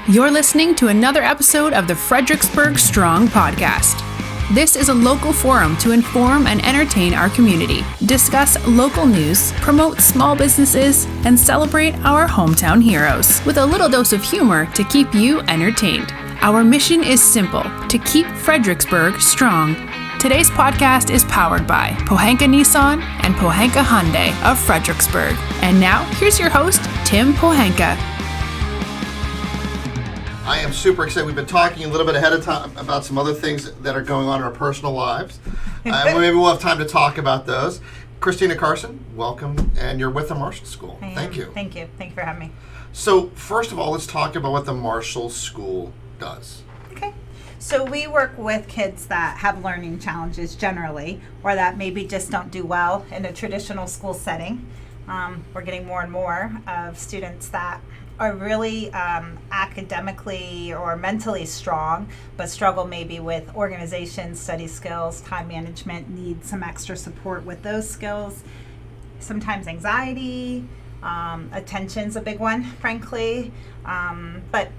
You're listening to another episode of the Fredericksburg Strong podcast. This is a local forum to inform and entertain our community, discuss local news, promote small businesses, and celebrate our hometown heroes with a little dose of humor to keep you entertained. Our mission is simple: to keep Fredericksburg strong. Today's podcast is powered by Pohanka Nissan and Pohanka Hyundai of Fredericksburg. And now, here's your host, Tim Pohanka. I am super excited. We've been talking a little bit ahead of time about some other things that are going on in our personal lives. Maybe we'll have time to talk about those. Christina Carson, welcome, and you're with the Marshall School. Thank you. Thank you. Thank you for having me. So, first of all, let's talk about what the Marshall School does. Okay. So we work with kids that have learning challenges generally, or that maybe just don't do well in a traditional school setting. We're getting more and more of students that are really academically or mentally strong, but struggle maybe with organization, study skills, time management, need some extra support with those skills. Sometimes anxiety, attention's a big one, frankly. But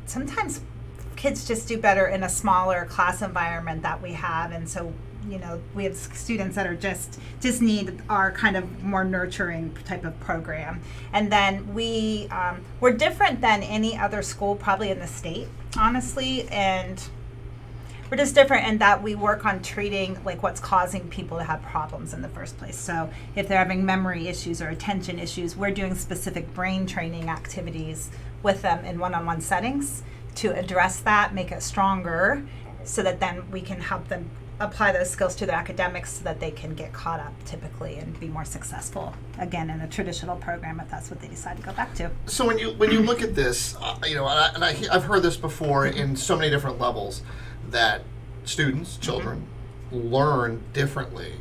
sometimes kids just do better in a smaller class environment that we have, and so we have students that are just need our kind of more nurturing type of program. And then we're different than any other school probably in the state, honestly, and we're just different in that we work on treating like what's causing people to have problems in the first place. So if they're having memory issues or attention issues, we're doing specific brain training activities with them in one-on-one settings to address that, make it stronger, so that then we can help them apply those skills to their academics so that they can get caught up typically and be more successful again in a traditional program if that's what they decide to go back to. So when you look at this, I've heard this before in so many different levels, that students, children, learn differently,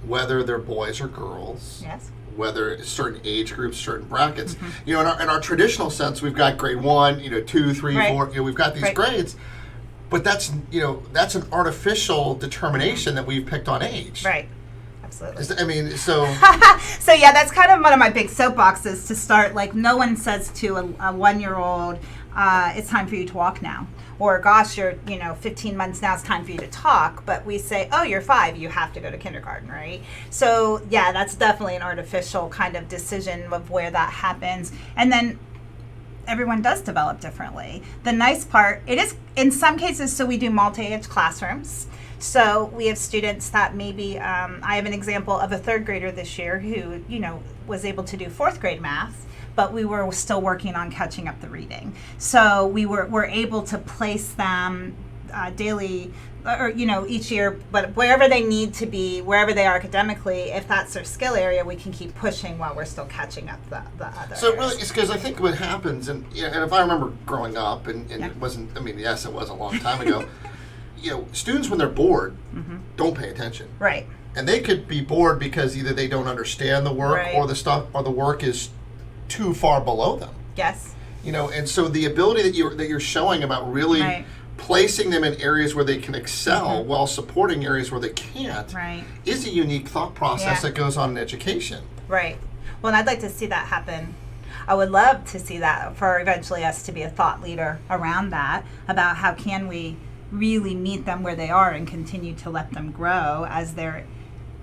whether they're boys or girls. Yes. Whether certain age groups, certain brackets. In our traditional sense, we've got grade 1, 2, 3, Right. 4. We've got these grades. But that's an artificial determination that we've picked on age. Right. Absolutely. So yeah, that's kind of one of my big soapboxes to start. Like, no one says to a 1-year-old, it's time for you to walk now. Or, gosh, you're 15 months now, it's time for you to talk. But we say, oh, you're 5, you have to go to kindergarten, right? So yeah, that's definitely an artificial kind of decision of where that happens. And then everyone does develop differently. The nice part, it is in some cases, so we do multi-age classrooms. So we have students that maybe, I have an example of a 3rd grader this year who, was able to do 4th grade math, but we were still working on catching up the reading. So we're able to place them daily, or each year, but wherever they need to be, wherever they are academically, if that's their skill area, we can keep pushing while we're still catching up the other. So really, it's because I think what happens, and if I remember growing up, and it wasn't, yes, it was a long time ago, students when they're bored don't pay attention. Right. And they could be bored because either they don't understand the work, Right. or the work is too far below them. Yes. And so the ability that you're showing about really Right. placing them in areas where they can excel while supporting areas where they can't Right. is a unique thought process Yeah. that goes on in education. Right. Well, and I'd like to see that happen. I would love to see that for eventually us to be a thought leader around that, about how can we really meet them where they are and continue to let them grow as they're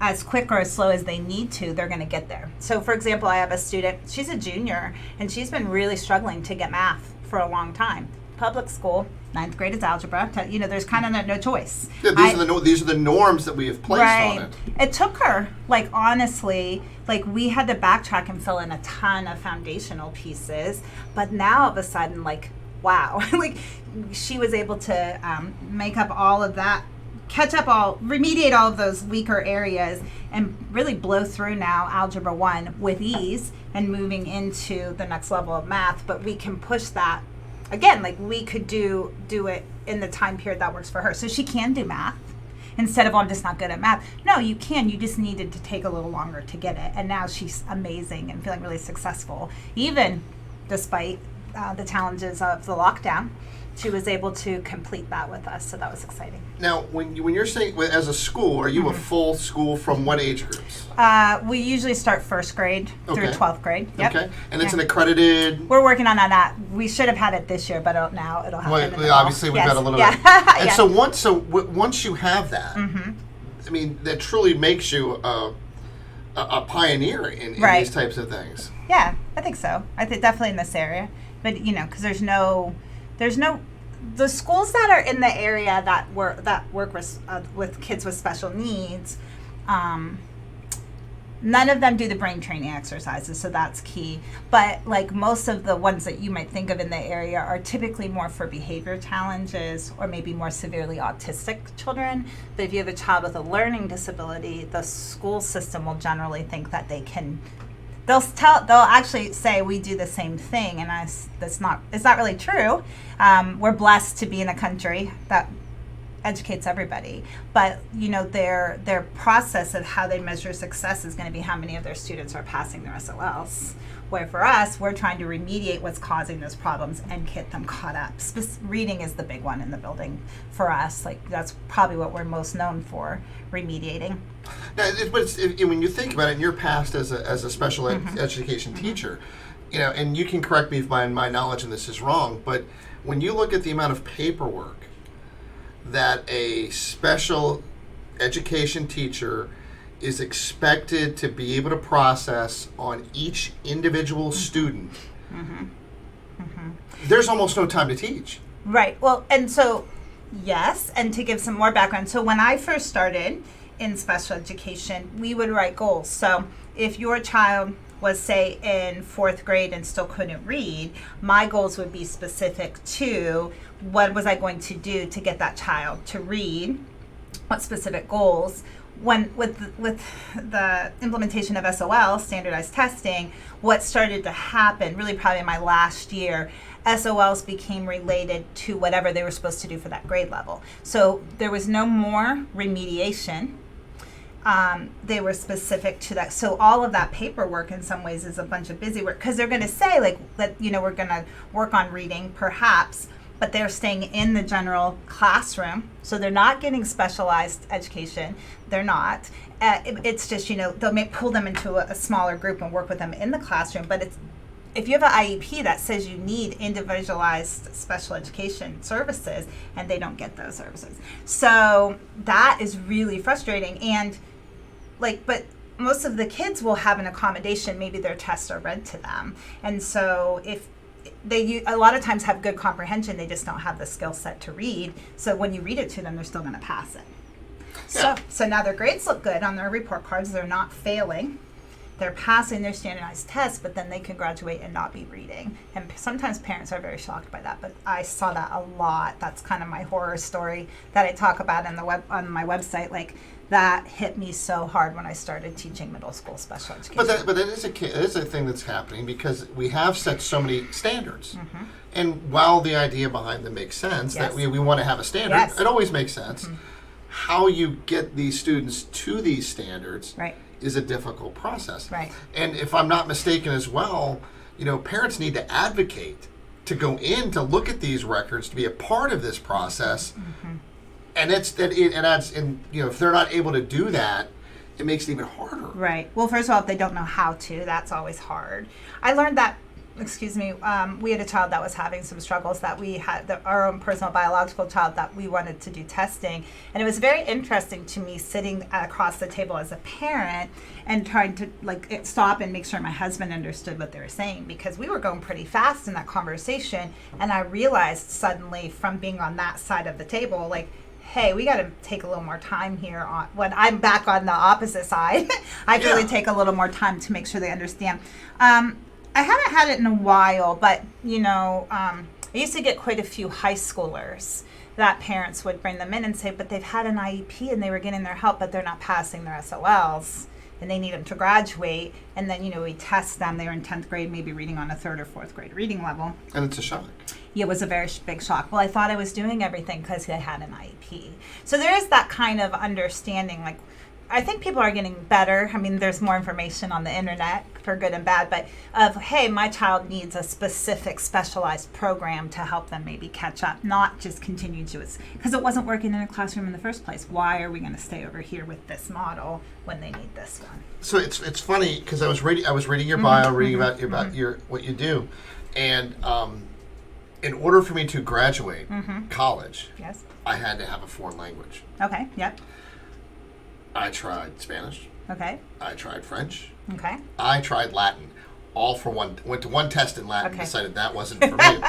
as quick or as slow as they need to, they're going to get there. So, for example, I have a student, she's a junior, and she's been really struggling to get math for a long time. Public school, 9th grade is algebra. There's kind of no choice. Yeah, these are the norms that we have placed on it. It took her, honestly, we had to backtrack and fill in a ton of foundational pieces, but now all of a sudden, wow, she was able to make up all of that, remediate all of those weaker areas, and really blow through now Algebra 1 with ease and moving into the next level of math. But we can push that, again, we could do it in the time period that works for her. So she can do math instead of, I'm just not good at math. No, you can. You just needed to take a little longer to get it. And now she's amazing and feeling really successful, even despite the challenges of the lockdown, she was able to complete that with us. So that was exciting. Now, when you're saying as a school, are you a full school from what age groups? We usually start first grade through 12th grade. Yep. Okay, and it's an accredited. We're working on that. We should have had it this year, but now it'll happen. Well, obviously we've got a little bit. And so once you have that, I mean, that truly makes you a pioneer in these types of things. Yeah, I think so. I think definitely in this area, but because there's no the schools that are in the area that work with kids with special needs. None of them do the brain training exercises, so that's key. But like most of the ones that you might think of in the area are typically more for behavior challenges or maybe more severely autistic children. But if you have a child with a learning disability, the school system will generally think that they can. They'll actually say we do the same thing, and it's not really true. We're blessed to be in a country that educates everybody, but their process of how they measure success is going to be how many of their students are passing their SOLs. Where for us, we're trying to remediate what's causing those problems and get them caught up. Reading is the big one in the building for us. Like that's probably what we're most known for, remediating. Now, when you think about it, in your past as a special education teacher, and you can correct me if my knowledge in this is wrong, but when you look at the amount of paperwork that a special education teacher is expected to be able to process on each individual student, there's almost no time to teach. Right. Well, and so, yes, and to give some more background. So when I first started in special education, we would write goals. So if your child was, say, in 4th grade and still couldn't read, my goals would be specific to what was I going to do to get that child to read, what specific goals. When with the implementation of SOL, standardized testing, what started to happen, really probably in my last year, SOLs became related to whatever they were supposed to do for that grade level. So there was no more remediation. They were specific to that. So all of that paperwork in some ways is a bunch of busy work because they're going to say we're going to work on reading perhaps, but they're staying in the general classroom. So they're not getting specialized education. They're not. It's just, they'll pull them into a smaller group and work with them in the classroom. But if you have an IEP that says you need individualized special education services and they don't get those services. So that is really frustrating. And but most of the kids will have an accommodation. Maybe their tests are read to them. And so if they a lot of times have good comprehension, they just don't have the skill set to read. So when you read it to them, they're still going to pass it. Yeah. So now their grades look good on their report cards. They're not failing. They're passing their standardized tests, but then they can graduate and not be reading. And sometimes parents are very shocked by that, but I saw that a lot. That's kind of my horror story that I talk about on my website. That hit me so hard when I started teaching middle school special education. But that is a thing that's happening because we have set so many standards. And while the idea behind them makes sense, that we want to have a standard, it always makes sense. How you get these students to these standards is a difficult process. Right. And if I'm not mistaken as well, parents need to advocate to go in to look at these records, to be a part of this process. And if they're not able to do that, it makes it even harder. Right. Well, first of all, if they don't know how to, that's always hard. I learned that, we had a child that was having some struggles that we had, our own personal biological child that we wanted to do testing. And it was very interesting to me sitting across the table as a parent and trying to stop and make sure my husband understood what they were saying because we were going pretty fast in that conversation. And I realized suddenly from being on that side of the table, hey, we got to take a little more time here. When I'm back on the opposite side, I really take a little more time to make sure they understand. I haven't had it in a while, but, I used to get quite a few high schoolers that parents would bring them in and say, but they've had an IEP and they were getting their help, but they're not passing their SOLs. And they need them to graduate. And then, we test them. They were in 10th grade, maybe reading on a 3rd or 4th grade reading level. And it's a shock. Yeah, it was a very big shock. Well, I thought I was doing everything because they had an IEP. So there is that kind of understanding, I think people are getting better. I mean, there's more information on the internet for good and bad, but of, hey, my child needs a specific specialized program to help them maybe catch up, not just continue to it. Because it wasn't working in a classroom in the first place. Why are we going to stay over here with this model when they need this one? So it's funny because I was reading your bio, reading about your what you do, and in order for me to graduate college, Yes. I had to have a foreign language. Okay. Yep. I tried Spanish. Okay. I tried French. Okay. I tried Latin. All for one. Went to one test in Latin. Okay. Decided that wasn't for me.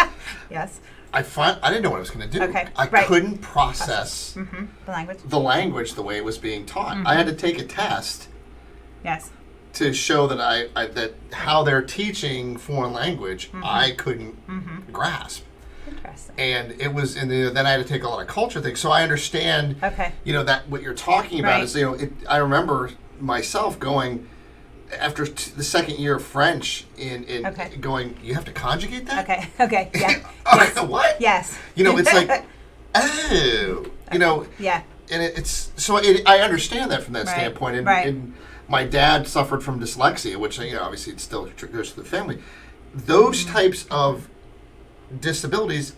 Yes. I didn't know what I was going to do. Okay, I right. couldn't process The language. the way it was being taught. I had to take a test Yes. to show that that how they're teaching foreign language I couldn't grasp. Interesting. And it was, and then I had to take a lot of culture things. So I understand, Okay. that what you're talking about Right. is, I remember myself going after the second year of French in Okay. going, you have to conjugate that? Okay. Okay. Yeah. Yes. What? Yes. It's like, oh, Yeah. and it's, so I understand that from that Right. standpoint. And, Right. and my dad suffered from dyslexia, which, obviously it still goes to the family. Those types of disabilities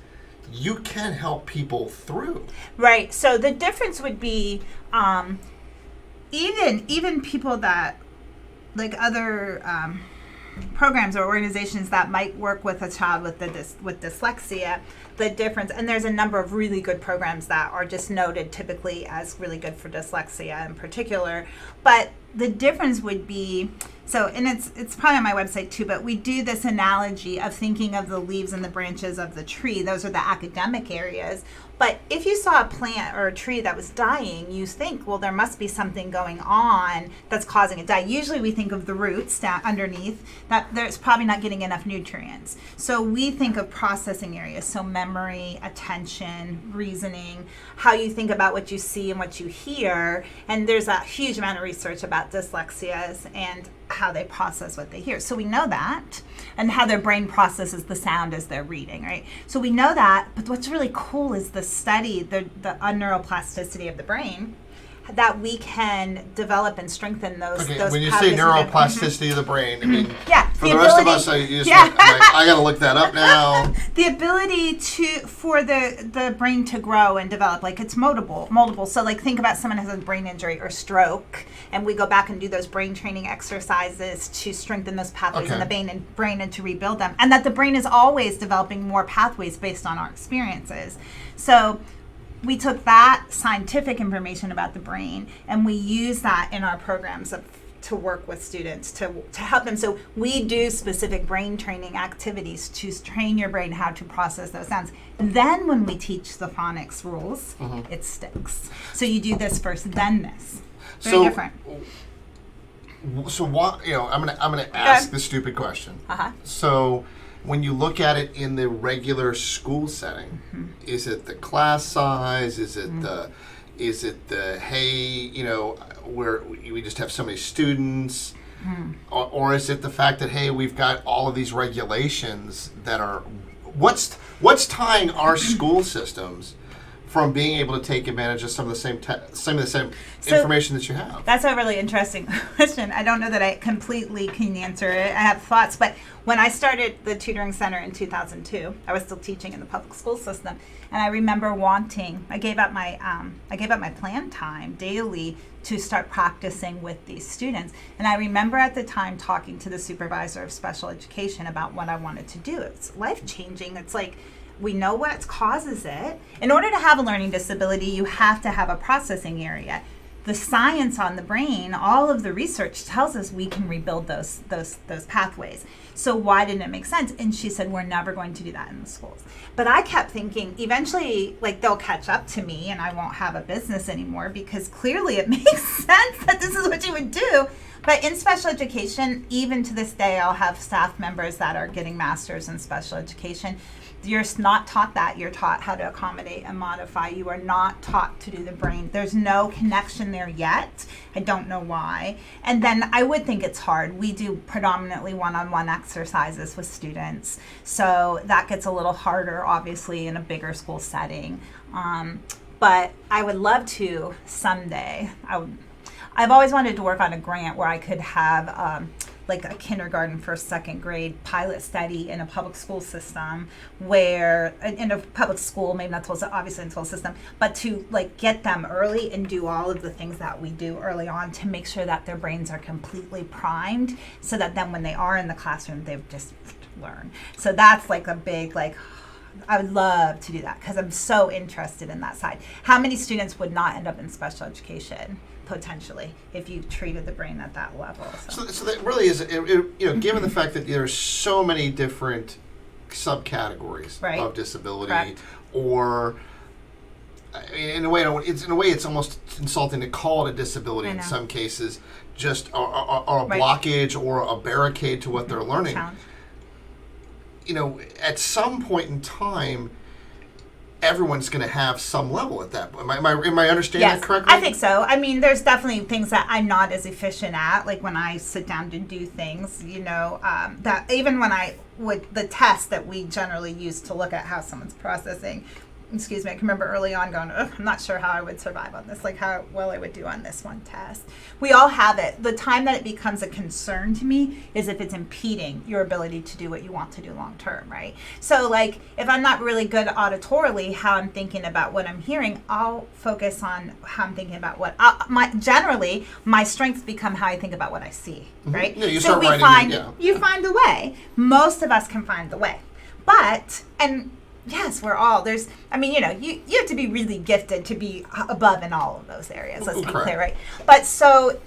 you can help people through. Right. So the difference would be even people that like other programs or organizations that might work with a child with with dyslexia. The difference, and there's a number of really good programs that are just noted typically as really good for dyslexia in particular. But the difference would be, and it's probably on my website too, but we do this analogy of thinking of the leaves and the branches of the tree. Those are the academic areas. But if you saw a plant or a tree that was dying, you think, well, there must be something going on that's causing it to die. Usually we think of the roots down underneath, that there's probably not getting enough nutrients. So we think of processing areas, so memory, attention, reasoning, how you think about what you see and what you hear. And there's a huge amount of research about dyslexias and how they process what they hear. So we know that, and how their brain processes the sound as they're reading, right? So we know that, but what's really cool is the study, the neuroplasticity of the brain, that we can develop and strengthen those. Okay, those when you pathways say neuroplasticity of the brain, I mean, yeah, for the rest of us, I got to look that up now. The ability for the brain to grow and develop, like it's moldable. So like think about someone who has a brain injury or stroke, and we go back and do those brain training exercises to strengthen those pathways in the brain and to rebuild them. And that the brain is always developing more pathways based on our experiences. So we took that scientific information about the brain and we use that in our programs to work with students to help them. So we do specific brain training activities to train your brain how to process those sounds. Then when we teach the phonics rules, it sticks. So you do this first, then this. Very different. So what? I'm gonna ask the stupid question. So when you look at it in the regular school setting, is it the class size? Is it the hey, where we just have so many students, or is it the fact that hey, we've got all of these regulations that are what's tying our school systems from being able to take advantage of some of the same information that you have? That's a really interesting question. I don't know that I completely can answer it. I have thoughts, but when I started the tutoring center in 2002, I was still teaching in the public school system, and I remember I gave up my plan time daily to start practicing with these students. And I remember at the time talking to the supervisor of special education about what I wanted to do. It's life-changing. It's like, we know what causes it. In order to have a learning disability, you have to have a processing area. The science on the brain, all of the research tells us we can rebuild those pathways. So why didn't it make sense? And she said, we're never going to do that in the schools. But I kept thinking, eventually, like, they'll catch up to me and I won't have a business anymore, because clearly it makes sense that this is what you would do. But in special education, even to this day, I'll have staff members that are getting masters in special education. You're not taught that. You're taught how to accommodate and modify. You are not taught to do the brain. There's no connection there yet. I don't know why. And then I would think it's hard. We do predominantly one-on-one exercises with students. So that gets a little harder, obviously, in a bigger school setting. But I would love to someday. I've always wanted to work on a grant where I could have like a kindergarten, first, second grade pilot study in a public school system where, in a public school, maybe not obviously in the school system, but to like get them early and do all of the things that we do early on to make sure that their brains are completely primed so that then when they are in the classroom, they've just learned. So that's like a big, like, I would love to do that because I'm so interested in that side. How many students would not end up in special education potentially if you treated the brain at that level? So that really is, given the fact that there's so many different subcategories of disability, Correct. or in a way, it's almost insulting to call it a disability in some cases, just or a blockage or a barricade to what they're learning. Challenge. At some point in time, everyone's going to have some level at that point. Am I understanding that correctly? I think so. I mean, there's definitely things that I'm not as efficient at, like when I sit down to do things, that even when the test that we generally use to look at how someone's processing, I can remember early on going, I'm not sure how I would survive on this, like how well I would do on this one test. We all have it. The time that it becomes a concern to me is if it's impeding your ability to do what you want to do long term, right? So like if I'm not really good auditorily, how I'm thinking about what I'm hearing, I'll focus on how I'm thinking about what, generally my strengths become how I think about what I see, right? Yeah, you so start writing, you find the way. Most of us can find the way. Yes, we're all, you have to be really gifted to be above in all of those areas, let's be clear, right? But so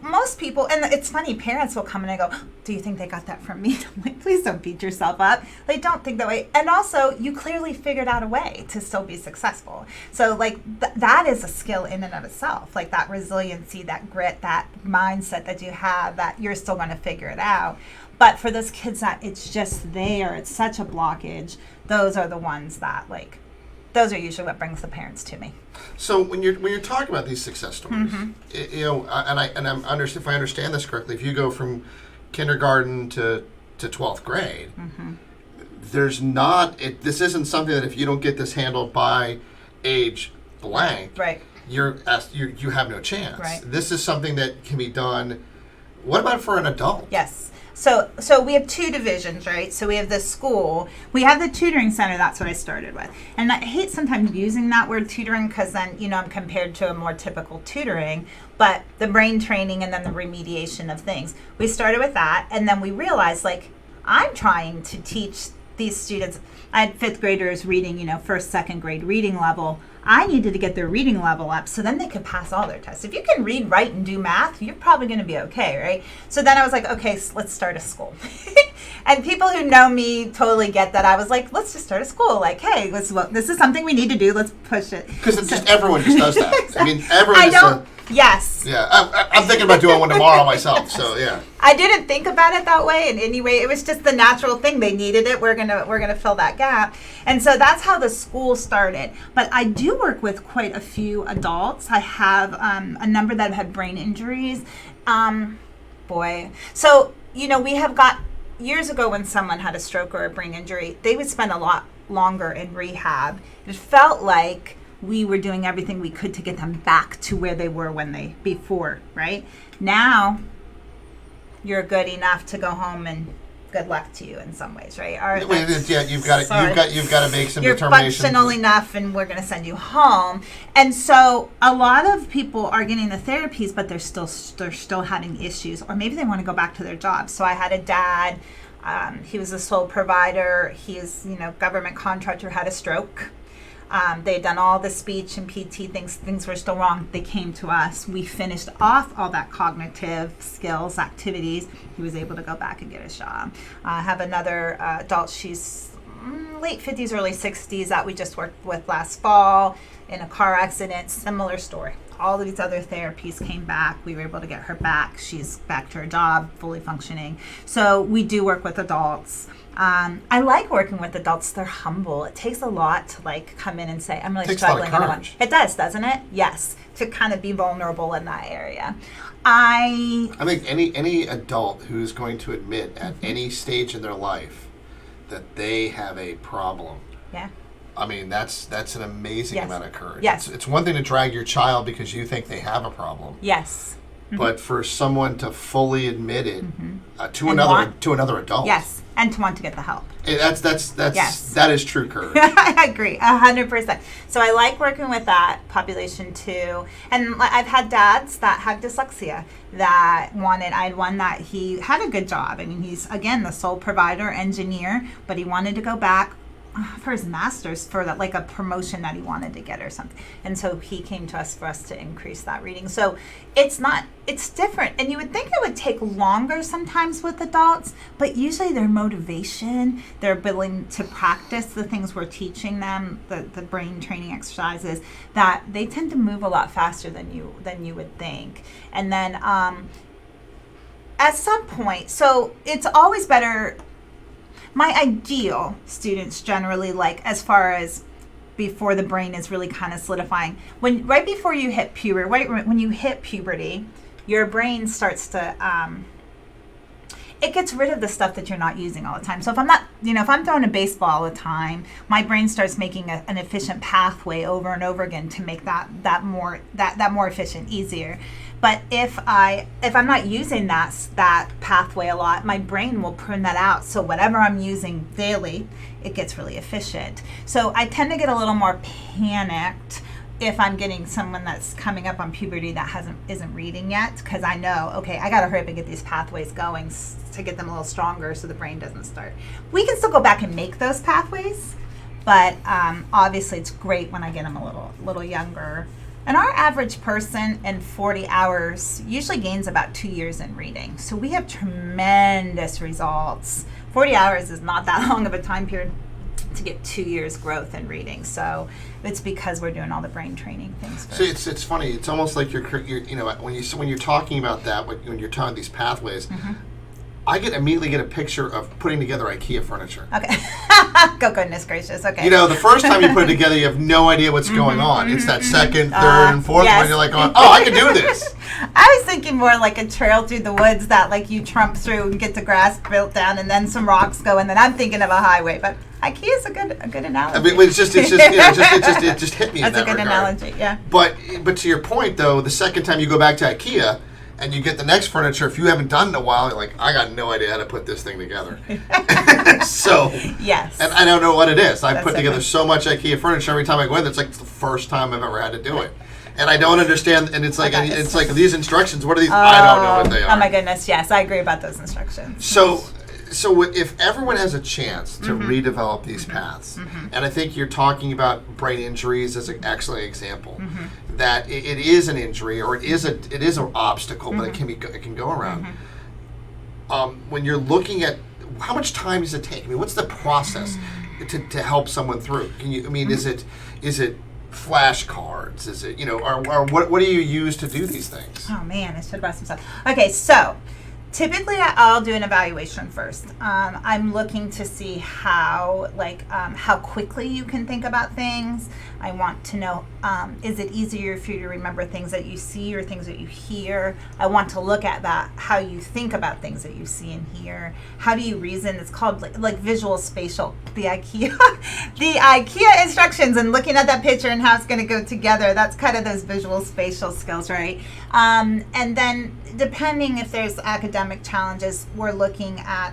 most people, and it's funny, parents will come and go, do you think they got that from me? I'm like, please don't beat yourself up. They don't think that way. And also, you clearly figured out a way to still be successful. So like that is a skill in and of itself, like that resiliency, that grit, that mindset that you have, that you're still going to figure it out. But for those kids that it's just there, it's such a blockage, those are the ones that those are usually what brings the parents to me. So when you're talking about these success stories, if I understand this correctly, if you go from kindergarten to 12th grade, there's not, this isn't something that if you don't get this handled by age blank, right, you have no chance. Right. This is something that can be done. What about for an adult? Yes. So we have two divisions, right? So we have the school. We have the tutoring center. That's what I started with. And I hate sometimes using that word tutoring because then, I'm compared to a more typical tutoring. But the brain training and then the remediation of things. We started with that. And then we realized, I'm trying to teach these students. I had fifth graders reading, first, second grade reading level. I needed to get their reading level up so then they could pass all their tests. If you can read, write, and do math, you're probably going to be okay, right? So then I was like, okay, so let's start a school. And people who know me totally get that. I was like, let's just start a school. Like, hey, this is something we need to do. Let's push it. Because everyone just does that. Exactly. I mean, everyone Yes. Yeah, I'm thinking about doing one tomorrow myself. So yeah. I didn't think about it that way in any way. It was just the natural thing. They needed it. We're gonna fill that gap, and so that's how the school started. But I do work with quite a few adults. I have a number that have had brain injuries. So we have got years ago when someone had a stroke or a brain injury, they would spend a lot longer in rehab. It felt like we were doing everything we could to get them back to where they were before, right? Now, you're good enough to go home and good luck to you in some ways, right? You've got to make some you're determination. You're functional enough, and we're going to send you home. And so, a lot of people are getting the therapies, but they're still having issues, or maybe they want to go back to their job. So I had a dad. He was a sole provider. He's government contractor, had a stroke. They had done all the speech and PT things. Things were still wrong. They came to us. We finished off all that cognitive skills, activities. He was able to go back and get his job. I have another adult. She's late 50s, early 60s that we just worked with last fall in a car accident. Similar story. All of these other therapies came back. We were able to get her back. She's back to her job, fully functioning. So we do work with adults. I like working with adults. They're humble. It takes a lot to come in and say, I'm really struggling. It does, doesn't it? Yes. To kind of be vulnerable in that area. I think any adult who's going to admit at any stage in their life that they have a problem. Yeah. I mean, that's an amazing Yes. amount of courage. Yes. It's one thing to drag your child because you think they have a problem. Yes. But for someone to fully admit it to And another adult, Yes, and to want to get the help. that's Yes. that is true courage. I agree, 100%. So I like working with that population too. And I've had dads that have dyslexia that I had one that he had a good job. I mean, he's, again, the sole provider, engineer, but he wanted to go back for his master's for that, like a promotion that he wanted to get or something. And so he came to us for us to increase that reading. So it's different. And you would think it would take longer sometimes with adults, but usually their motivation, their ability to practice the things we're teaching them, the brain training exercises, that they tend to move a lot faster than you would think. And then at some point, so it's always better. My ideal students generally, like, as far as before the brain is really kind of solidifying, right before you hit puberty, when you hit puberty, your brain starts to it gets rid of the stuff that you're not using all the time. So if I'm throwing a baseball all the time, my brain starts making an efficient pathway over and over again to make that more efficient, easier. But if I'm not using that pathway a lot, my brain will prune that out. So whatever I'm using daily, it gets really efficient. So I tend to get a little more panicked if I'm getting someone that's coming up on puberty that isn't reading yet, because I know, okay, I got to hurry up and get these pathways going to get them a little stronger so the brain doesn't start. We can still go back and make those pathways, but obviously it's great when I get them a little younger. And our average person in 40 hours usually gains about 2 years in reading. So we have tremendous results. 40 hours is not that long of a time period to get 2 years growth in reading. So it's because we're doing all the brain training things first. So it's funny. It's almost like you're when you're talking about that, when you're talking these pathways, I immediately get a picture of putting together IKEA furniture. Okay. Oh, goodness gracious. Okay. The first time you put it together, you have no idea what's going on. It's that second, third, and fourth yes. one. You're like, oh, I can do this. I was thinking more like a trail through the woods that, like, you trump through and get the grass built down, and then some rocks go, and then I'm thinking of a highway. But IKEA is a good analogy. I mean, it just hit me in that regard. That's a good analogy. Yeah. But to your point, though, the second time you go back to IKEA and you get the next furniture, if you haven't done it in a while, you're like, I got no idea how to put this thing together. So yes, and I don't know what it is. I put together so much IKEA furniture every time I go in. It's like it's the first time I've ever had to do it, and I don't understand. And it's like these instructions. What are these? I don't know what they are. Oh my goodness, yes, I agree about those instructions. So if everyone has a chance to redevelop these paths, and I think you're talking about brain injuries as an excellent example, that it is an injury or it is an obstacle, but it can go around. When you're looking at how much time does it take? I mean, what's the process to help someone through? Is it flashcards? Is it or what do you use to do these things? Oh man, I should have brought some stuff. Okay, so typically I'll do an evaluation first. I'm looking to see how quickly you can think about things. I want to know, is it easier for you to remember things that you see or things that you hear? I want to look at that, how you think about things that you see and hear. How do you reason? It's called like visual spatial, the IKEA instructions, and looking at that picture and how it's going to go together. That's kind of those visual spatial skills, right? And then depending if there's academic challenges, we're looking at,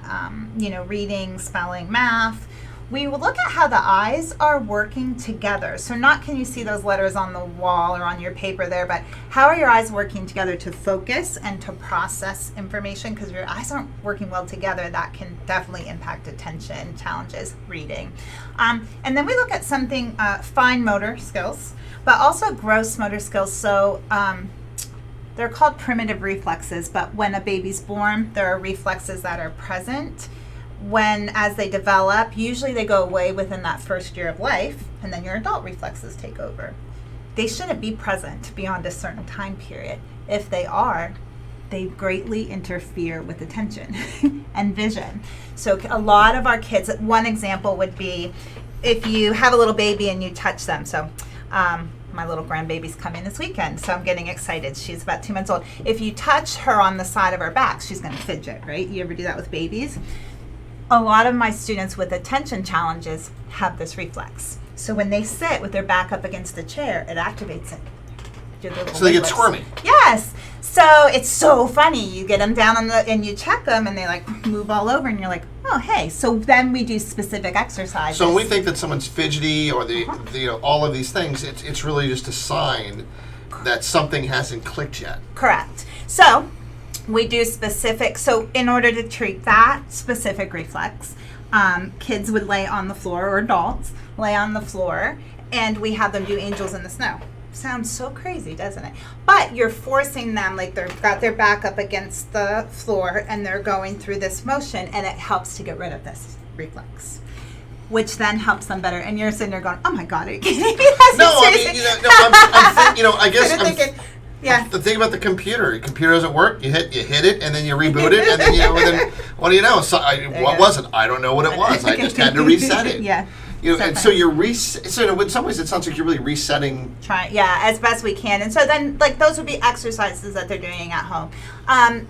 reading, spelling, math. We will look at how the eyes are working together. So not can you see those letters on the wall or on your paper there, but how are your eyes working together to focus and to process information? Because your eyes aren't working well together, that can definitely impact attention challenges, reading. And then we look at something, fine motor skills, but also gross motor skills. So they're called primitive reflexes, but when a baby's born, there are reflexes that are present. As they develop, usually they go away within that first year of life, and then your adult reflexes take over. They shouldn't be present beyond a certain time period. If they are, they greatly interfere with attention and vision. So a lot of our kids, one example would be if you have a little baby and you touch them. So my little grandbaby's coming this weekend, so I'm getting excited. She's about 2 months old. If you touch her on the side of her back, she's going to fidget, right? You ever do that with babies? A lot of my students with attention challenges have this reflex. So when they sit with their back up against the chair, it activates it. So they get squirmy. Yes. So it's so funny. You get them down and you check them, and they like move all over, and you're like, oh, hey. So then we do specific exercises. So when we think that someone's fidgety or the all of these things, it's really just a sign that something hasn't clicked yet. Correct. So we do specific. So in order to treat that specific reflex, kids would lay on the floor, or adults lay on the floor, and we have them do angels in the snow. Sounds so crazy, doesn't it? But you're forcing them, like they've got their back up against the floor and they're going through this motion, and it helps to get rid of this reflex, which then helps them better. And you're sitting there going, oh my God, are you kidding me? I guess I'm thinking, yeah. The thing about the computer doesn't work. You hit it, and then you reboot it, and then then what do you know? So what was it? I don't know what it was. I just had to reset it. Yeah. And so you're so in some ways it sounds like you're really resetting. As best we can. And so then, like, those would be exercises that they're doing at home.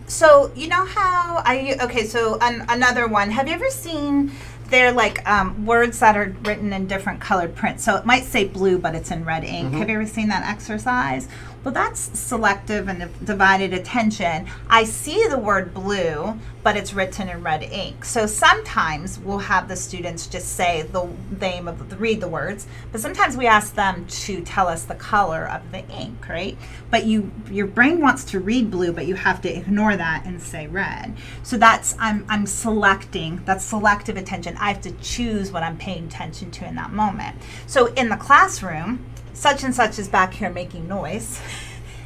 So you know how another one. Have you ever seen? They're like words that are written in different colored print. So it might say blue, but it's in red ink. Mm-hmm. Have you ever seen that exercise? Well, that's selective and divided attention. I see the word blue, but it's written in red ink. So sometimes we'll have the students just say the name of read the words, but sometimes we ask them to tell us the color of the ink, right? But your brain wants to read blue, but you have to ignore that and say red. So that's I'm selecting. That's selective attention. I have to choose what I'm paying attention to in that moment. So in the classroom, such and such is back here making noise,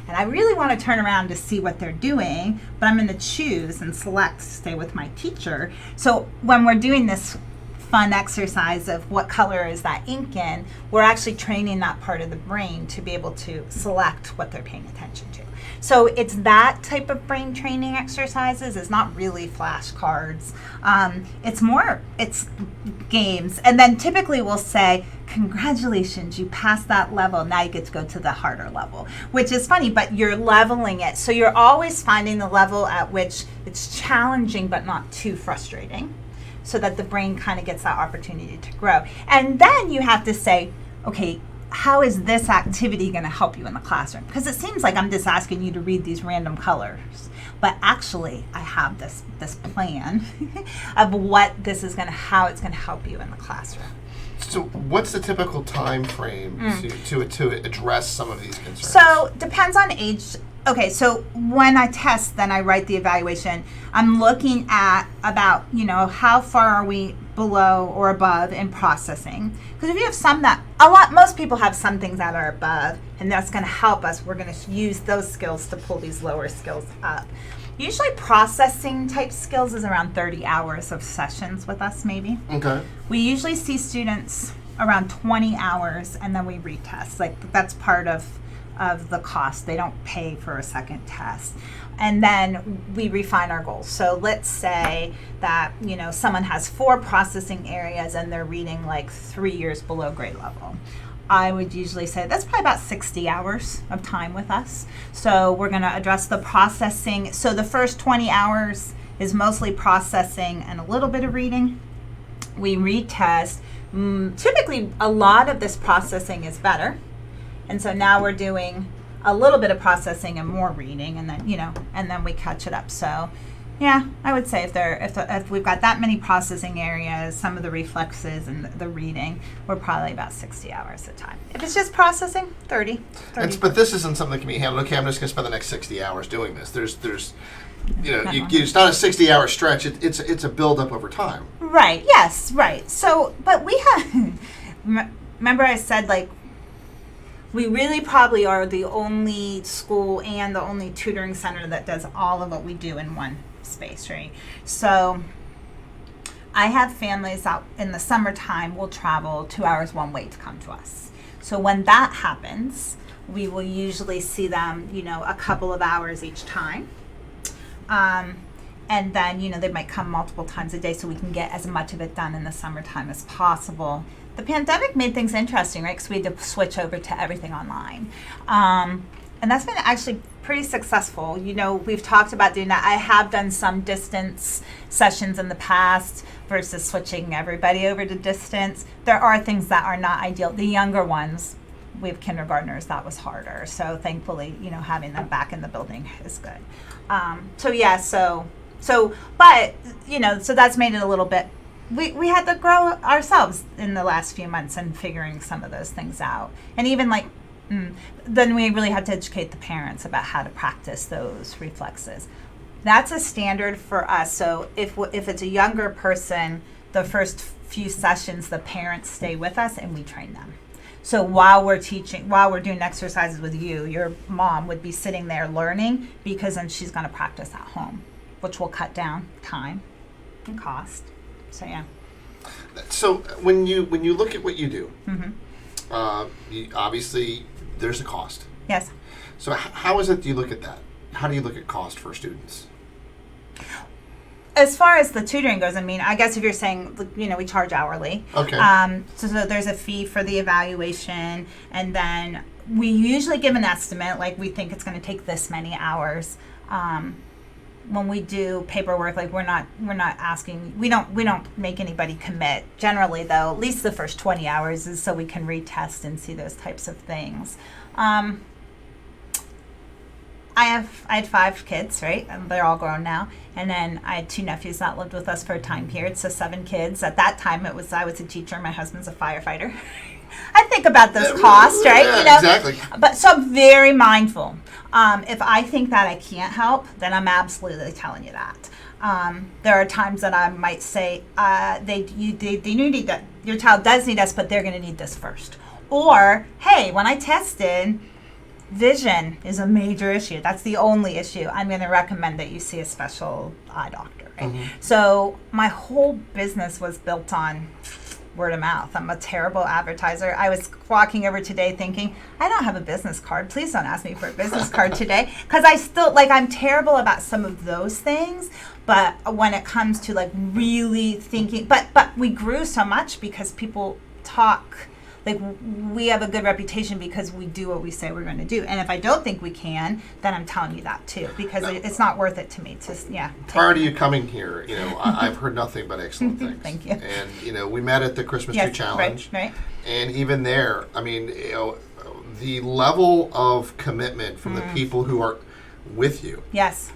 and I really want to turn around to see what they're doing, but I'm going to choose and select to stay with my teacher. So when we're doing this fun exercise of what color is that ink in, we're actually training that part of the brain to be able to select what they're paying attention to. So it's that type of brain training exercises. It's not really flashcards. It's games. And then typically we'll say, congratulations, you passed that level. Now you get to go to the harder level, which is funny, but you're leveling it. So you're always finding the level at which it's challenging but not too frustrating, so that the brain kind of gets that opportunity to grow. And then you have to say, okay, how is this activity going to help you in the classroom? Because it seems like I'm just asking you to read these random colors, but actually I have this plan of what this is how it's going to help you in the classroom. So what's the typical time frame to address some of these concerns? So depends on age. Okay, so when I test, then I write the evaluation. I'm looking at about, how far are we below or above in processing. Because if you have some most people have some things that are above, and that's going to help us. We're going to use those skills to pull these lower skills up. Usually processing type skills is around 30 hours of sessions with us, maybe. Okay. We usually see students around 20 hours, and then we retest. Like, that's part of the cost. They don't pay for a second test. And then we refine our goals. So let's say that, someone has 4 processing areas and they're reading like 3 years below grade level. I would usually say that's probably about 60 hours of time with us. So we're going to address the processing. So the first 20 hours is mostly processing and a little bit of reading. We retest. Typically, a lot of this processing is better. And so now we're doing a little bit of processing and more reading, and then and then we catch it up. So, yeah, I would say if we've got that many processing areas, some of the reflexes and the reading, we're probably about 60 hours at a time. If it's just processing, 30. But this isn't something that can be handled. Okay, I'm just going to spend the next 60 hours doing this. There's it's not a 60-hour stretch. It's a build-up over time. Right. Yes. Right. So, but we have. Remember, I said we really probably are the only school and the only tutoring center that does all of what we do in one space, right? So I have families out in the summertime will travel 2 hours one way to come to us. So when that happens, we will usually see them, a couple of hours each time. And then, they might come multiple times a day so we can get as much of it done in the summertime as possible. The pandemic made things interesting, right? Because we had to switch over to everything online. And that's been actually pretty successful. You know, we've talked about doing that. I have done some distance sessions in the past versus switching everybody over to distance. There are things that are not ideal. The younger ones, we have kindergartners, that was harder. So thankfully, you know, having them back in the building is good. But, you know, so that's made it a little bit, we had to grow ourselves in the last few months and figuring some of those things out. And even like, then we really had to educate the parents about how to practice those reflexes. That's a standard for us. So if it's a younger person, the first few sessions, the parents stay with us and we train them. So while we're doing exercises with you, your mom would be sitting there learning, because then she's going to practice at home, which will cut down time and cost. So yeah. So when you look at what you do, obviously there's a cost. Yes. So how is it you look at that? How do you look at cost for students? As far as the tutoring goes, I mean, I guess if you're saying, you know, we charge hourly. Okay. So there's a fee for the evaluation, and then we usually give an estimate, like we think it's going to take this many hours. When we do paperwork, like we're not asking, we don't make anybody commit. Generally, though, at least the first 20 hours is so we can retest and see those types of things. I had 5 kids, right? And they're all grown now. And then I had 2 nephews that lived with us for a time period, so 7 kids. At that time, I was a teacher. My husband's a firefighter. I think about those costs, right? Yeah, you know? Exactly. But so I'm very mindful. If I think that I can't help, then I'm absolutely telling you that. There are times that I might say, they need that. Your child does need us, but they're going to need this first. Or, hey, when I tested, vision is a major issue. That's the only issue. I'm going to recommend that you see a special eye doctor. Right? Mm-hmm. So my whole business was built on word of mouth. I'm a terrible advertiser. I was walking over today thinking, I don't have a business card. Please don't ask me for a business card today. Because I still, I'm terrible about some of those things. But when it comes to really thinking, but we grew so much because people talk. We have a good reputation because we do what we say we're going to do. And if I don't think we can, then I'm telling you that too, because it's not worth it to me to, Prior to you coming here, I've heard nothing but excellent things. Thank you. And, we met at the Christmas Tree Challenge. Right. And even there, I mean, the level of commitment from the people who are with you. Yes.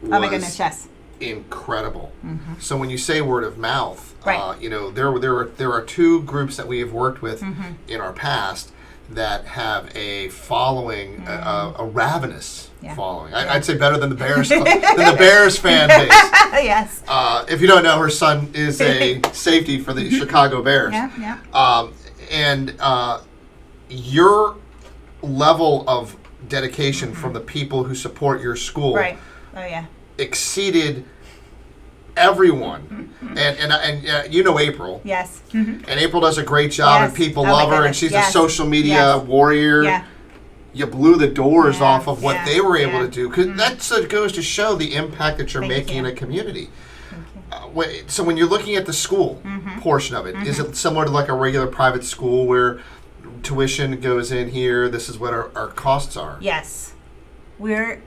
Oh my goodness, yes. Incredible. Mm-hmm. So when you say word of mouth, right. There are 2 groups that we have worked with in our past that have a following, a ravenous following. I'd say better than the Bears, than the Bears fan base. Yes. If you don't know, her son is a safety for the Chicago Bears. Yeah. And your level of dedication from the people who support your school, right? Oh yeah. Exceeded everyone, and April. Yes. And April does a great job, and people love her, and she's a social media warrior. Yeah. You blew the doors off of what they were able to do, because that goes to show the impact that you're making in a community. So when you're looking at the school portion of it, is it similar to a regular private school where tuition goes in here? This is what our costs are. Yes, we're.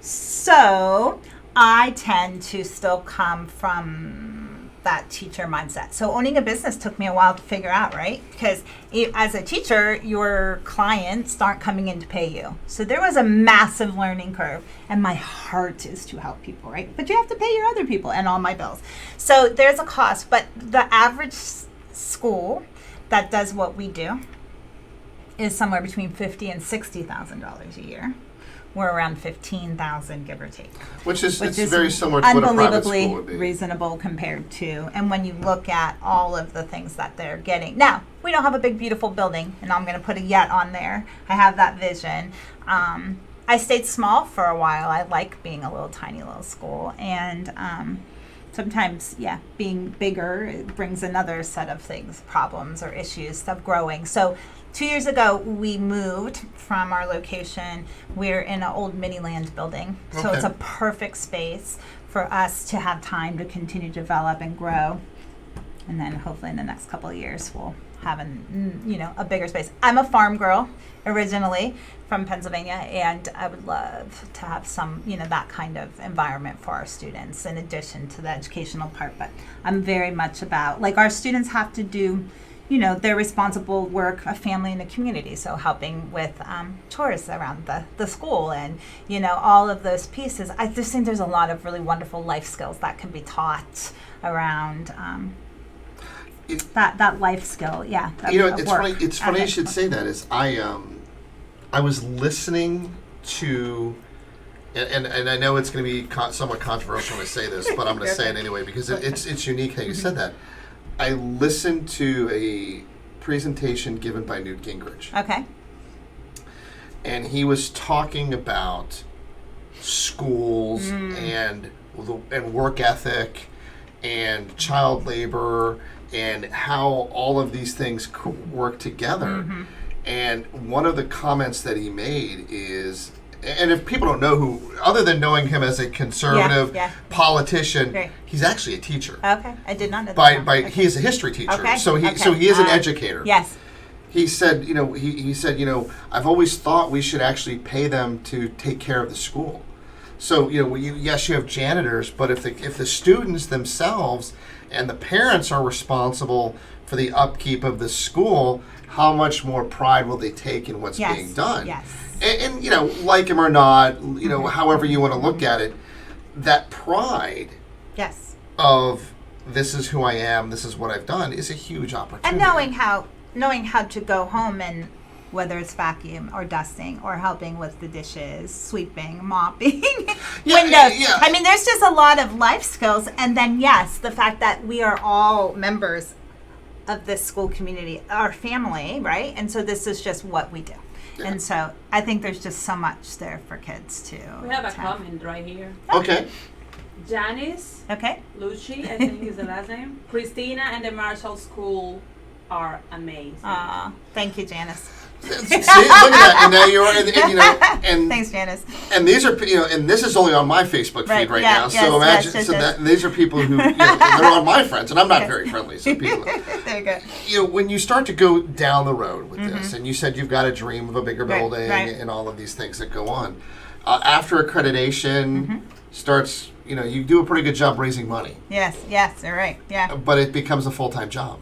So I tend to still come from that teacher mindset. So owning a business took me a while to figure out, right? Because as a teacher, your clients aren't coming in to pay you. So there was a massive learning curve, and my heart is to help people, right? But you have to pay your other people and all my bills. So there's a cost, but the average school that does what we do is somewhere between $50,000 and $60,000 a year. We're around $15,000, give or take. Which is very similar to what a private school would be. Unbelievably reasonable compared to, and when you look at all of the things that they're getting. Now, we don't have a big, beautiful building, and I'm going to put a yet on there. I have that vision. I stayed small for a while. I like being a tiny little school, and sometimes, being bigger it brings another set of things, problems or issues of growing. So 2 years ago, we moved from our location. We're in an old Miniland building, so it's a perfect space for us to have time to continue to develop and grow. And then hopefully in the next couple of years we'll have a bigger space. I'm a farm girl originally from Pennsylvania, and I would love to have some, that kind of environment for our students in addition to the educational part. But I'm very much about, like, our students have to do, their responsible work, a family and a community. So helping with chores around the school and, all of those pieces. I just think there's a lot of really wonderful life skills that can be taught around that life skill. Yeah. It's funny. It's funny you should say that. Is I was listening to, and I know it's going to be somewhat controversial when I say this, but I'm going to say it anyway because it's unique how you said that. I listened to a presentation given by Newt Gingrich. Okay. And he was talking about schools and work ethic and child labor and how all of these things work together. Mm-hmm. And one of the comments that he made is, and if people don't know who, other than knowing him as a conservative politician, right. He's actually a teacher. Okay, I did not know that. Okay. He is a history teacher, okay. So he is an educator. Yes. He said, he said, I've always thought we should actually pay them to take care of the school. So, yes, you have janitors, but if the students themselves and the parents are responsible for the upkeep of the school, how much more pride will they take in what's being done? Yes. And like him or not, however you want to look at it, that pride of this is who I am, this is what I've done is a huge opportunity. And knowing how to go home and whether it's vacuum or dusting or helping with the dishes, sweeping, mopping, windows. Yeah. I mean, there's just a lot of life skills. And then, yes, the fact that we are all members of this school community, our family, right? And so this is just what we do. Yeah. And so I think there's just so much there for kids to. We have a comment right here. Okay. Janice. Okay. Lucci, I think is the last name. Christina and the Marshall School are amazing. Thank you, Janice. See, look at that, and now you're, and thanks, Janice. And these are, and this is only on my Facebook feed right now. Yes, so imagine, that these are people who, they're on my friends, and I'm not very friendly. So people, there you go. When you start to go down the road with this, and you said you've got a dream of a bigger building and all of these things that go on, after accreditation starts, you do a pretty good job raising money. Yes, all right, yeah. But it becomes a full-time job.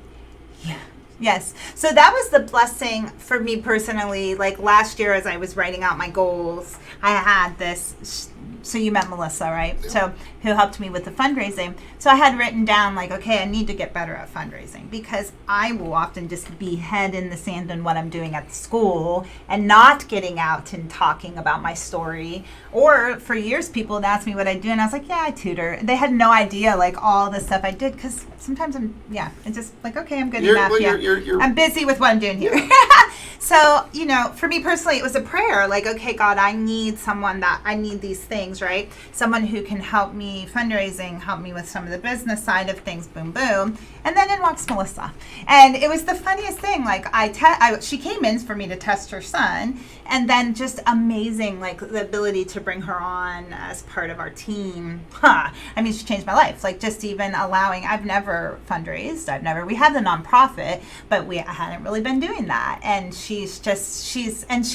Yeah. Yes. So that was the blessing for me personally. Like last year as I was writing out my goals, I had this, so you met Melissa, right? Yeah. So who helped me with the fundraising. So I had written down like, okay, I need to get better at fundraising because I will often just be head in the sand in what I'm doing at the school and not getting out and talking about my story. Or for years, people would ask me what I do, and I was like, yeah, I tutor. They had no idea like all the stuff I did because sometimes it's just like, okay, I'm good enough. I'm busy with what I'm doing here. So, for me personally, it was a prayer. Like, okay, God, I need these things, right? Someone who can help me fundraising, help me with some of the business side of things, boom, boom. And then in walks Melissa. And it was the funniest thing. Like, she came in for me to test her son. And then just amazing, like, the ability to bring her on as part of our team. I mean, she changed my life. Like, just even allowing, I've never fundraised. We have the nonprofit, but I hadn't really been doing that. And she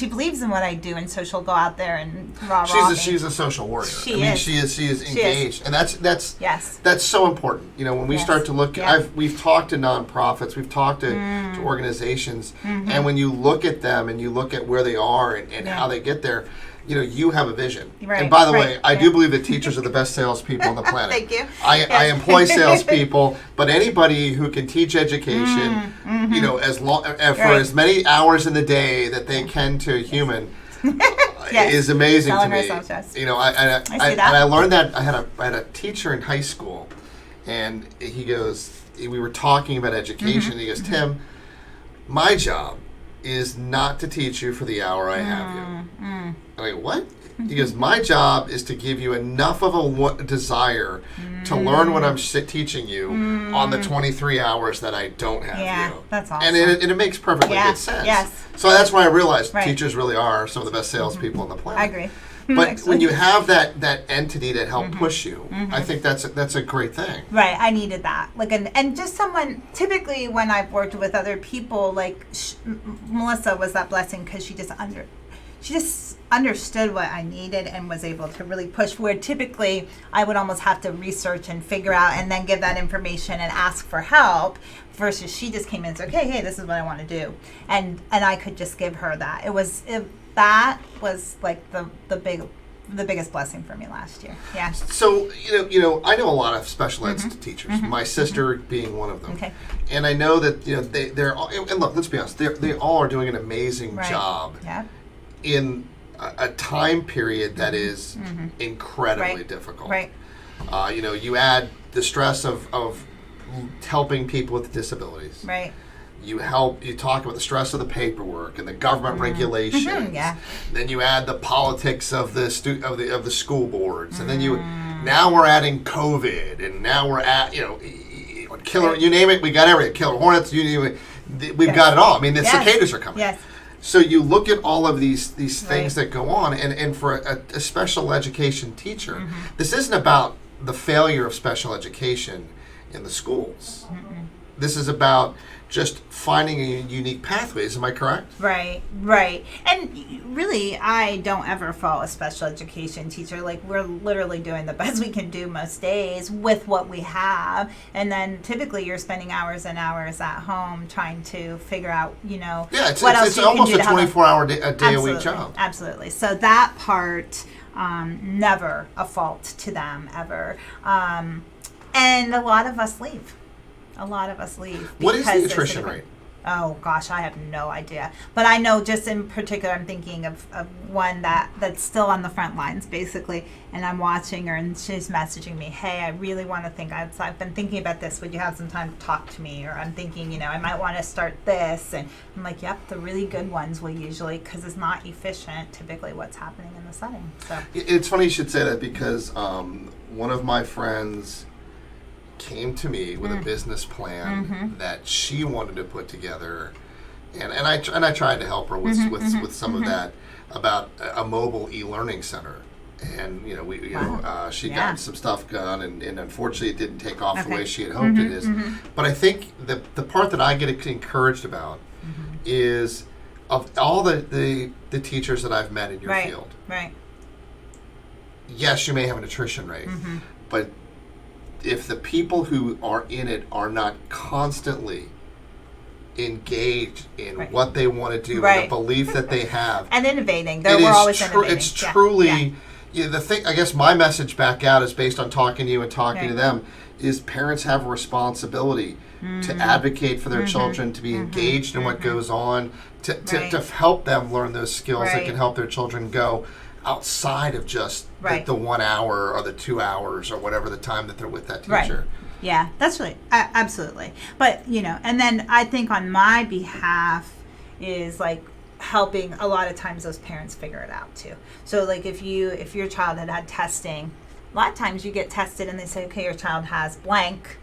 believes in what I do. And so she'll go out there and she's a social warrior. She is engaged. And that's so important. When we start to look, we've talked to nonprofits, we've talked to organizations, and when you look at them and you look at where they are and how they get there, you have a vision. Right, and by the way, I do believe that teachers are the best salespeople on the planet. Thank you. I employ salespeople, but anybody who can teach education, for as many hours in the day that they can to a human, is amazing to me. I learned that I had a teacher in high school, and he goes, we were talking about education. He goes, Tim, my job is not to teach you for the hour I have you. I'm like, what? He goes, my job is to give you enough of a desire to learn what I'm teaching you on the 23 hours that I don't have you. Yeah, that's awesome. And it makes perfectly good sense. Yes. So that's why I realized teachers really are some of the best salespeople on the planet. I agree. But actually. when you have that entity that help push you, I think that's a great thing. Right, I needed that. Like, and just someone. Typically, when I've worked with other people, like Melissa was that blessing because she just understood what I needed and was able to really push. Where typically I would almost have to research and figure out, and then give that information and ask for help. Versus she just came in and said, "Okay, hey, this is what I want to do," and I could just give her that. That was like the biggest blessing for me last year. Yeah. So I know a lot of special ed teachers. My sister being one of them. Okay. And I know that they're all, and look, let's be honest, they all are doing an amazing job Yeah. in a time period that is incredibly difficult. Right. You add the stress of helping people with disabilities. Right. You talk about the stress of the paperwork and the government regulations. Yeah. Then you add the politics of the of the school boards, and then now we're adding COVID, and now we're at killer. You name it, we got everything. Killer hornets. You name it, we've got it all. I mean, the cicadas are coming. Yes. So you look at all of these things that go on, and for a special education teacher, this isn't about the failure of special education in the schools. This is about just finding a unique pathways. Am I correct? Right. And really, I don't ever fault a special education teacher. Like, we're literally doing the best we can do most days with what we have. And then typically you're spending hours and hours at home trying to figure out, it's what else it's you can almost do a to help 24-hour a day a week job. Absolutely. So that part, never a fault to them ever. And a lot of us leave. What is the because attrition rate? Oh gosh, I have no idea. But I know just in particular, I'm thinking of one that's still on the front lines basically, and I'm watching her and she's messaging me, "Hey, I really want to think. I've been thinking about this. Would you have some time to talk to me?" Or I'm thinking, I might want to start this. And I'm like, yep, the really good ones will usually, because it's not efficient typically what's happening in the setting. So It's funny you should say that, because one of my friends came to me with a business plan that she wanted to put together, and I tried to help her with some of that, about a mobile e-learning center, and she got some stuff done, and unfortunately it didn't take off the way she had hoped it is. But I think the part that I get encouraged about is, of all the teachers that I've met in your field, right. yes, you may have an attrition rate, but if the people who are in it are not constantly engaged in what they want to do, and the belief that they have, and innovating, we're always innovating. It's truly the thing. I guess my message back out is based on talking to you and talking to them. Is parents have a responsibility to advocate for their children, to be engaged in what goes on, to help them learn those skills that can help their children go outside of just the 1 hour or the 2 hours or whatever the time that they're with that teacher. Right. Yeah, that's right. Absolutely. But, and then I think on my behalf is like helping a lot of times those parents figure it out too. So like if your child had testing, a lot of times you get tested and they say, okay, your child has blank.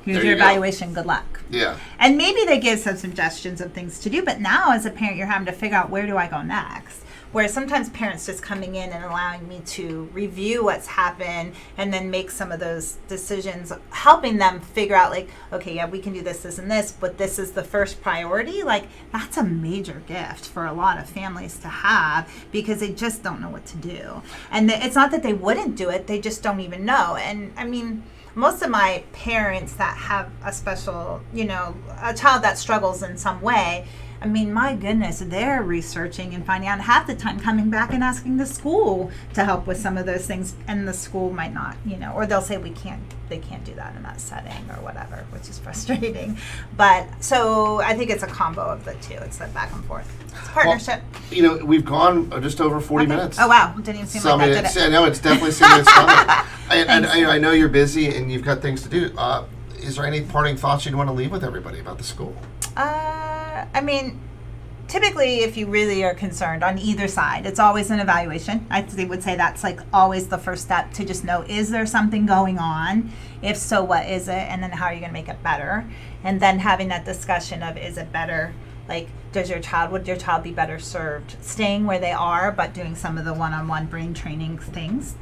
Here's your evaluation. Good luck. Yeah. And maybe they give some suggestions of things to do, but now as a parent, you're having to figure out, where do I go next? Whereas sometimes parents just coming in and allowing me to review what's happened and then make some of those decisions, helping them figure out like, okay, yeah, we can do this, and this, but this is the first priority. Like, that's a major gift for a lot of families to have, because they just don't know what to do. And it's not that they wouldn't do it, they just don't even know. And I mean, most of my parents that have a special, a child that struggles in some way, I mean, my goodness, they're researching and finding out, half the time coming back and asking the school to help with some of those things, and the school might not, or they'll say they can't do that in that setting or whatever, which is frustrating. But so I think it's a combo of the two. It's that back and forth. It's a partnership. Well, we've gone just over 40 minutes. Oh wow, didn't even seem like that, did it? I know, it's definitely seeming it's coming. And I know you're busy and you've got things to do. Is there any parting thoughts you'd want to leave with everybody about the school? I mean, typically, if you really are concerned on either side, it's always an evaluation. I would say that's like always the first step, to just know, is there something going on? If so, what is it? And then how are you going to make it better? And then having that discussion of, is it better Like, would your child be better served staying where they are, but doing some of the one-on-one brain training things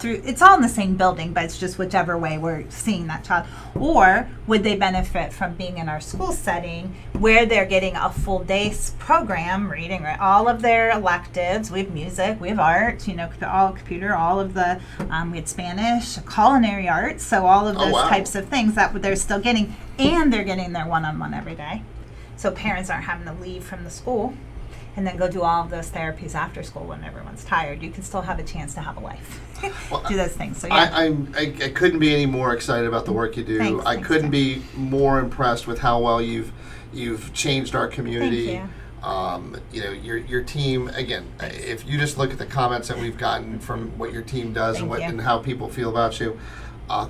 it's all in the same building, but it's just whichever way we're seeing that child. Or would they benefit from being in our school setting where they're getting a full day's program, reading all of their electives? We have music, we have art, all computer, all of the, we had Spanish, culinary arts, so all of those types of things that they're still getting, and they're getting their one-on-one every day. So parents aren't having to leave from the school and then go do all of those therapies after school when everyone's tired. You can still have a chance to have a life. Do those things. So yeah. I couldn't be any more excited about the work you do. Thanks, I couldn't be more impressed with how well you've changed our community. Thank you. Your team, again, if you just look at the comments that we've gotten from what your team does and how people feel about you,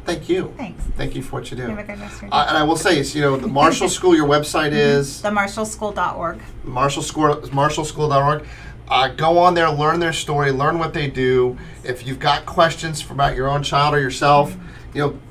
thank you. Thanks. Thank you for what you do. Have a good rest of your day. And I will say, the Marshall School, your website is? themarshallschool.org. Marshallschool.org. Go on there, learn their story, learn what they do. If you've got questions about your own child or yourself,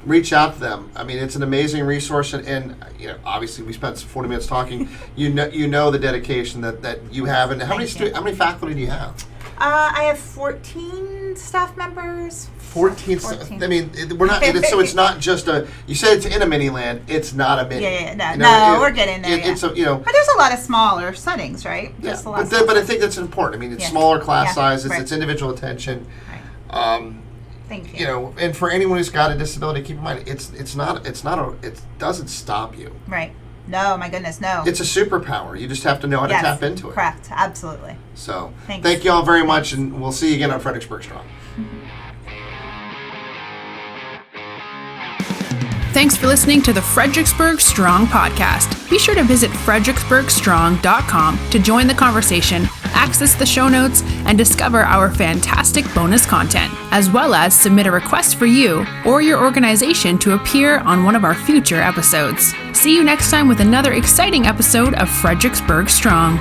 reach out to them. I mean, it's an amazing resource, and obviously we spent 40 minutes talking. You know the dedication that you have, and how many faculty do you have? I have 14 staff members. 14. I mean, we're not. So it's not just a. You said it's in a mini land. It's not a mini. No, we're getting there. It's a, but there's a lot of smaller settings, right? Yeah, but I think that's important. I mean, it's smaller class sizes. Right. It's individual attention. Right. Thank you. And for anyone who's got a disability, keep in mind it doesn't stop you. Right. No, my goodness, no. It's a superpower. You just have to know how to tap into it. Correct. Absolutely. So, thank you all very much, and we'll see you again on Fredericksburg Strong. Thanks for listening to the Fredericksburg Strong podcast. Be sure to visit fredericksburgstrong.com to join the conversation, access the show notes, and discover our fantastic bonus content, as well as submit a request for you or your organization to appear on one of our future episodes. See you next time with another exciting episode of Fredericksburg Strong.